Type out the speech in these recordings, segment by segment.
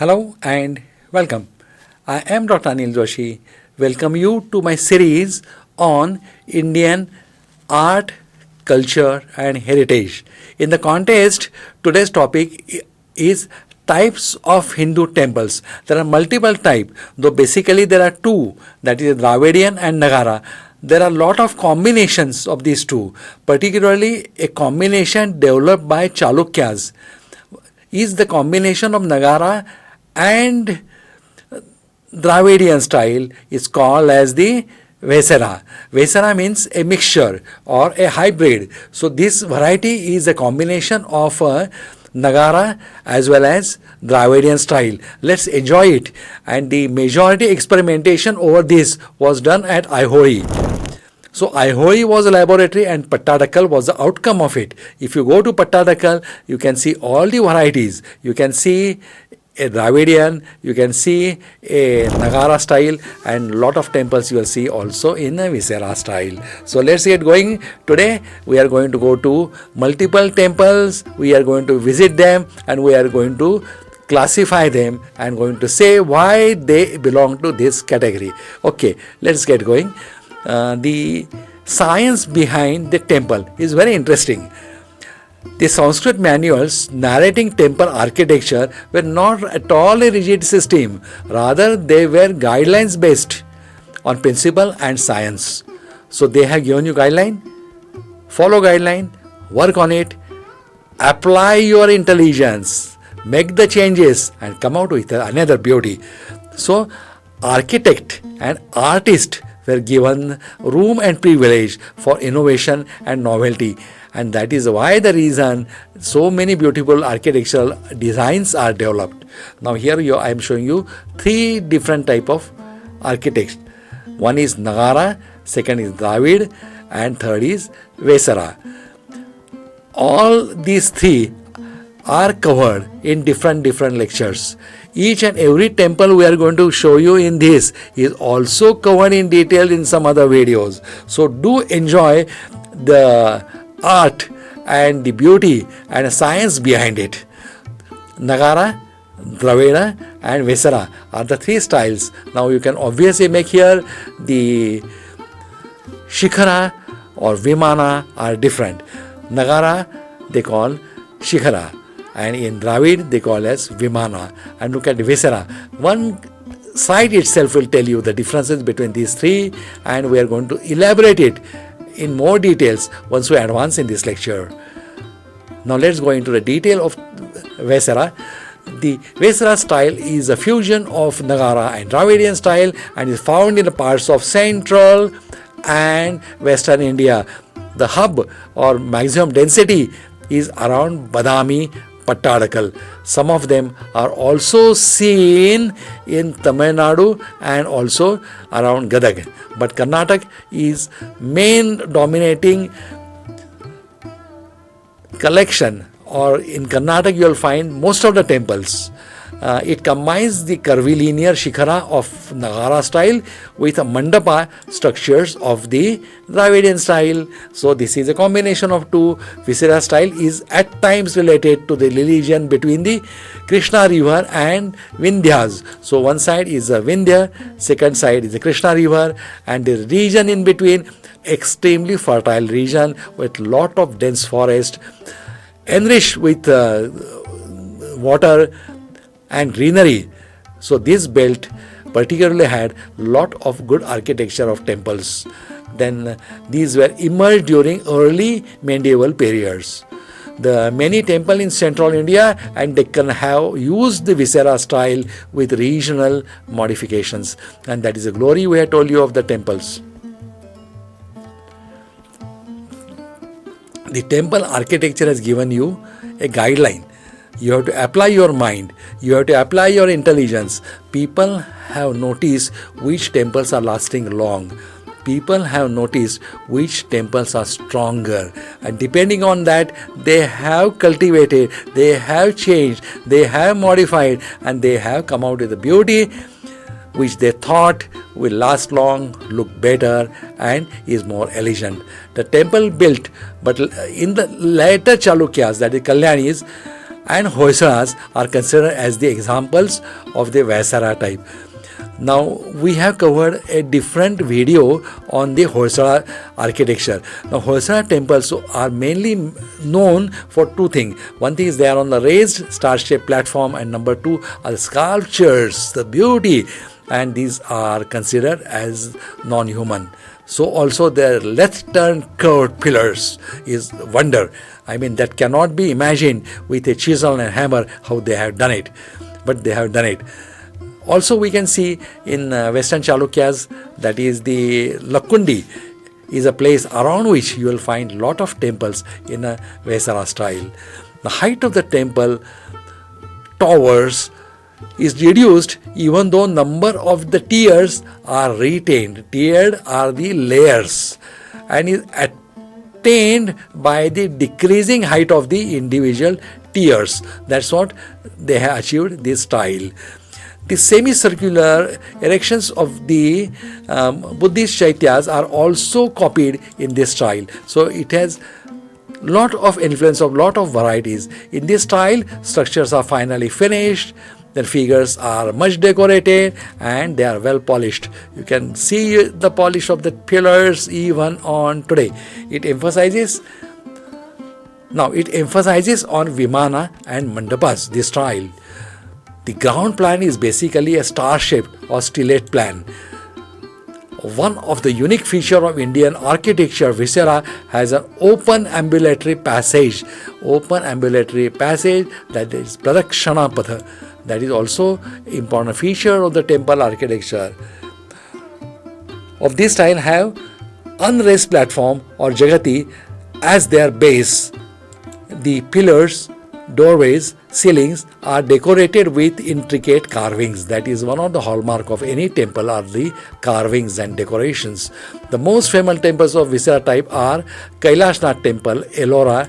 Hello and welcome. I am Dr. Anil Joshi. Welcome you to my series on Indian art, culture and heritage. In the context, today's topic is types of Hindu temples. There are multiple types, though basically there are two, that is Dravidian and Nagara. There are a lot of combinations of these two, particularly a combination developed by Chalukyas is the combination of Nagara and Dravidian style is called as the Visera. Visera means a mixture or a hybrid. So this variety is a combination of Nagara as well as Dravidian style. Let's enjoy it. And the majority experimentation over this was done at Aihoi. So Aihoi was a laboratory and Pattadakal was the outcome of it. If you go to Pattadakal, you can see all the varieties. You can see a Dravidian, you can see a Nagara style, and lot of temples you will see also in a Visera style. So let's get going. Today we are going to go to multiple temples, we are going to visit them and we are going to classify them and going to say why they belong to this category. Okay, let's get going. The science behind the temple is very interesting. The Sanskrit manuals narrating temple architecture were not at all a rigid system. Rather, they were guidelines based on principle and science. So they have given you guideline, follow guideline, work on it, apply your intelligence, make the changes and come out with another beauty. So architect and artist were given room and privilege for innovation and novelty, and that is why the reason so many beautiful architectural designs are developed. Now here I am showing you three different type of architects. One is Nagara, second is Dravid and third is Visera. All these three are covered in different lectures. Each and every temple we are going to show you in this is also covered in detail in some other videos. So do enjoy the art and the beauty and science behind it. Nagara, Dravida and Visera are the three styles. Now you can obviously make here the Shikhara or Vimana are different. Nagara they call Shikhara, and in Dravid they call as Vimana. And look at Visera. One side itself will tell you the differences between these three, and we are going to elaborate it in more details once we advance in this lecture. Now let's go into the detail of Visera. The Visera style is a fusion of Nagara and Dravidian style and is found in the parts of central and western India. The hub or maximum density is around Badami, Pattadakal. Some of them are also seen in Tamil Nadu and also around Gadag. But Karnataka is main dominating collection, or in Karnataka you will find most of the temples. It combines the curvilinear shikhara of Nagara style with a mandapa structures of the Dravidian style. So this is a combination of two. Visera style is at times related to the religion between the Krishna river and Vindhyas. So one side is a Vindhya, second side is the Krishna river, and the region in between extremely fertile region with lot of dense forest, enriched with water and greenery. So this belt particularly had lot of good architecture of temples. Then these were emerged during early medieval periods. The many temples in central India and Deccan have used the Visera style with regional modifications, and that is the glory we have told you of the temples. The temple architecture has given you a guideline. You have to apply your mind, you have to apply your intelligence. People have noticed which temples are lasting long. People have noticed which temples are stronger, and depending on that they have cultivated, they have changed, they have modified, and they have come out with the beauty which they thought will last long, look better and is more elegant. The temple built, but in the later Chalukyas, that is Kalyanis, and Hoysalas are considered as the examples of the Visera type. Now we have covered a different video on the Hoysala architecture. Now Hoysala temples are mainly known for two things. One thing is they are on the raised star-shaped platform, and number two are the sculptures, the beauty, and these are considered as non-human. So also their left-turn curved pillars is wonder. I mean, that cannot be imagined with a chisel and hammer how they have done it, but they have done it. Also we can see in Western Chalukyas, that is the Lakundi is a place around which you will find lot of temples in a Visera style. The height of the temple towers is reduced even though number of the tiers are retained. Tiered are the layers and is attained by the decreasing height of the individual tiers. That's what they have achieved this style. The semicircular erections of the Buddhist chaityas are also copied in this style. So it has lot of influence of lot of varieties. In this style, structures are finally finished, their figures are much decorated, and they are well polished. You can see the polish of the pillars even on today. It emphasizes on Vimana and Mandapas, this style. The ground plan is basically a star-shaped or stellate plan. One of the unique features of Indian architecture, Visera has an open ambulatory passage. That is Pradakshana Patha. That is also important feature of the temple architecture. Of this style have unraised platform or Jagati as their base. The pillars, doorways, ceilings are decorated with intricate carvings. That is one of the hallmark of any temple are the carvings and decorations. The most famous temples of Visera type are Kailashnath Temple, Ellora.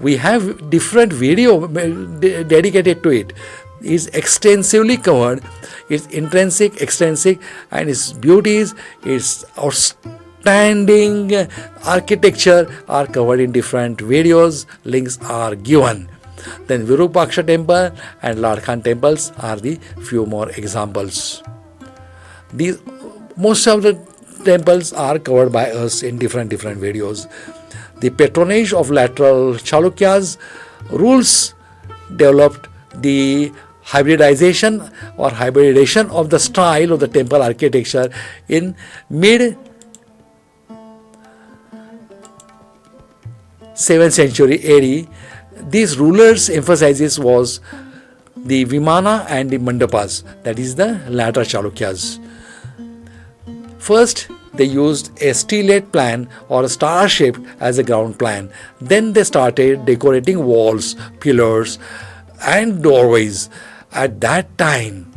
We have different video dedicated to it. It is extensively covered. Its intrinsic, extrinsic, and its beauties, its outstanding architecture are covered in different videos. Links are given. Then Virupaksha temple and Ladkhan temples are the few more examples. Most of the temples are covered by us in different videos. The patronage of lateral Chalukyas rules developed the hybridization of the style of the temple architecture in mid 7th century AD. These rulers' emphasis was the Vimana and the Mandapas, that is the latter Chalukyas. First, they used a stellate plan or a star shape as a ground plan. Then they started decorating walls, pillars, and doorways. At that time,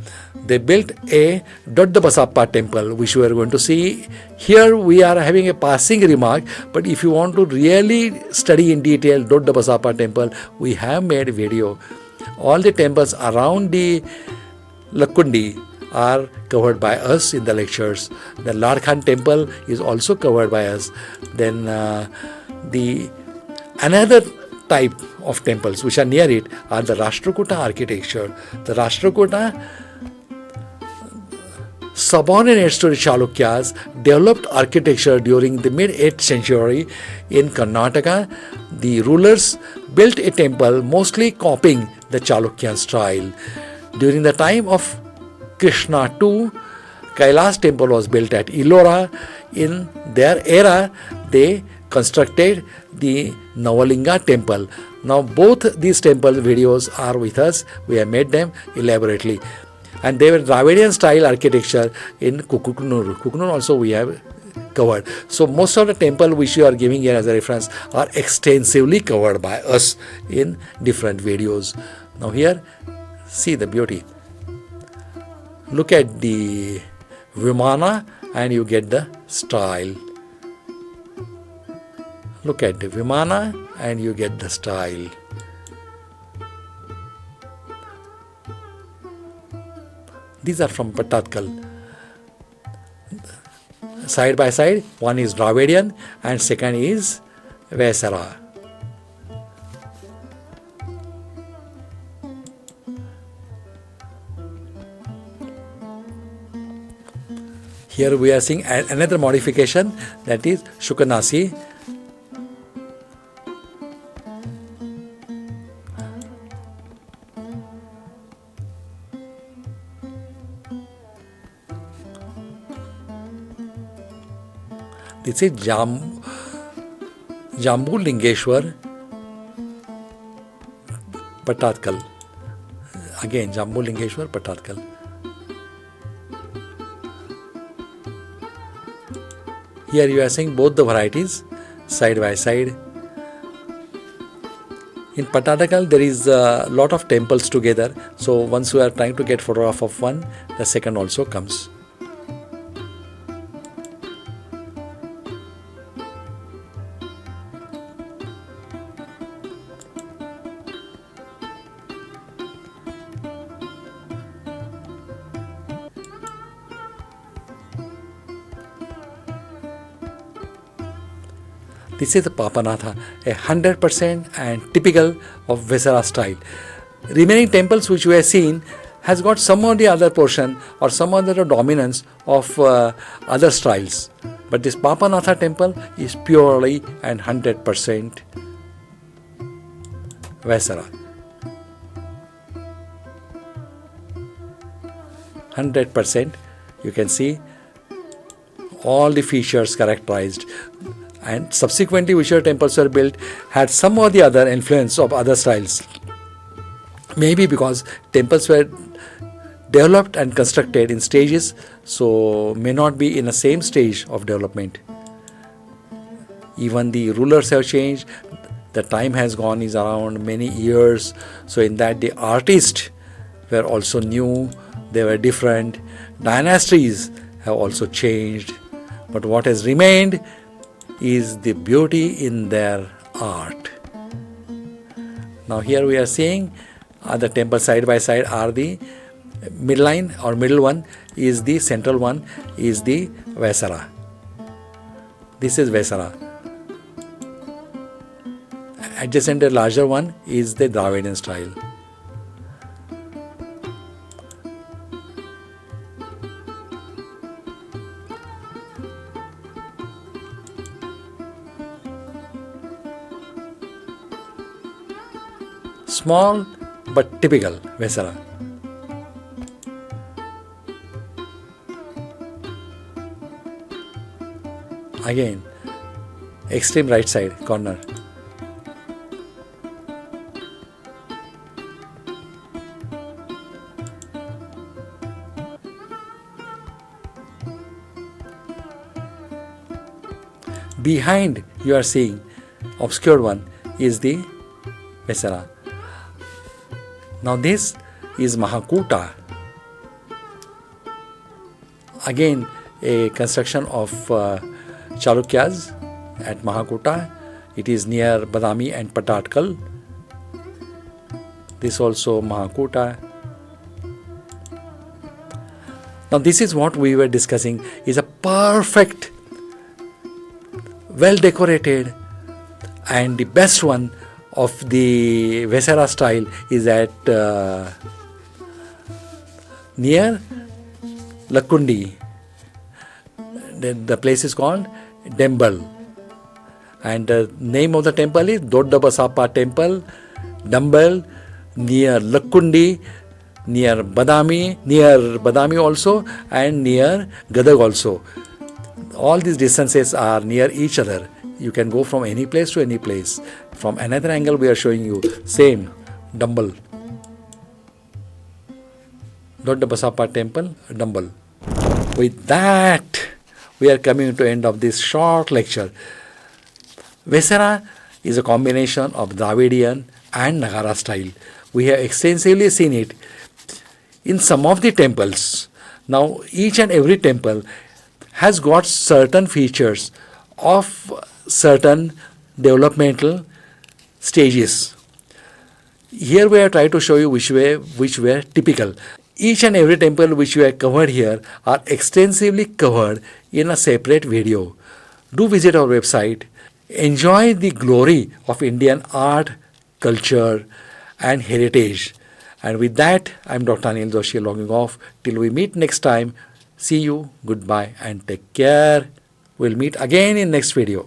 they built a Doddabasappa temple, which we are going to see. Here we are having a passing remark, but if you want to really study in detail Doddabasappa temple, we have made a video. All the temples around the Lakundi are covered by us in the lectures. The Ladkhan temple is also covered by us. Then another type of temples which are near it are the Rashtrakuta architecture. The Rashtrakuta subordinates to the Chalukyas developed architecture during the mid-8th century in Karnataka. The rulers built a temple mostly copying the Chalukyan style. During the time of Krishna II, Kailash temple was built at Ellora. In their era, they constructed the Navalinga temple. Now both these temple videos are with us. We have made them elaborately. And they were Dravidian style architecture in Kukunur. Kukunur also we have covered. So most of the temple which you are giving here as a reference are extensively covered by us in different videos. Now here, see the beauty. Look at the Vimana and you get the style. Look at the Vimana and you get the style. These are from Pattatkal. Side by side, one is Dravidian and second is Visera. Here we are seeing another modification, that is Shukanasi. This is Jambu Lingeshwar Patatkal. Again, Jambu Lingeshwar Patatkal. Here you are seeing both the varieties side by side. In Patatkal there is a lot of temples together, so once we are trying to get photograph of one, the second also comes. This is the Papanatha, 100% and typical of Visera style. Remaining temples which we have seen has got some of the other portion or some other dominance of other styles. But this Papanatha temple is purely and 100% Visera. 100%, you can see all the features characterized. And subsequently whichever temples were built had some or the other influence of other styles. Maybe because temples were developed and constructed in stages, so may not be in the same stage of development. Even the rulers have changed, the time has gone is around many years, so in that the artists were also new, they were different, dynasties have also changed, but what has remained is the beauty in their art. Now here we are seeing the temple side by side are the midline or middle one is the central one is the Visera. This is Visera. Adjacent the larger one is the Dravidian style. Small but typical Visera. Again, extreme right side corner. Behind you are seeing obscured one is the Visera. Now this is Mahakuta. Again a construction of Chalukyas at Mahakuta. It is near Badami and Patatkal. This also Mahakuta. Now this is what we were discussing, is a perfect, well decorated and the best one of the Visera style is at near Lakkundi. The place is called Dembal, and the name of the temple is Dodda Basappa Temple, Dembal, near Lakkundi, near Badami also, and near Gadag also. All these distances are near each other. You can go from any place to any place. From another angle we are showing you same Dambal, Dodda Basappa Temple, Dambal. With that we are coming to end of this short lecture. Visera is a combination of Dravidian and Nagara style. We have extensively seen it in some of the temples. Now each and every temple has got certain features of certain developmental stages. Here we are trying to show you which were typical. Each and every temple which we have covered here are extensively covered in a separate video. Do visit our website. Enjoy the glory of Indian art, culture and heritage. And with that, I am Dr. Anil Joshi logging off. Till we meet next time, See you, goodbye and take care. We'll meet again in next video.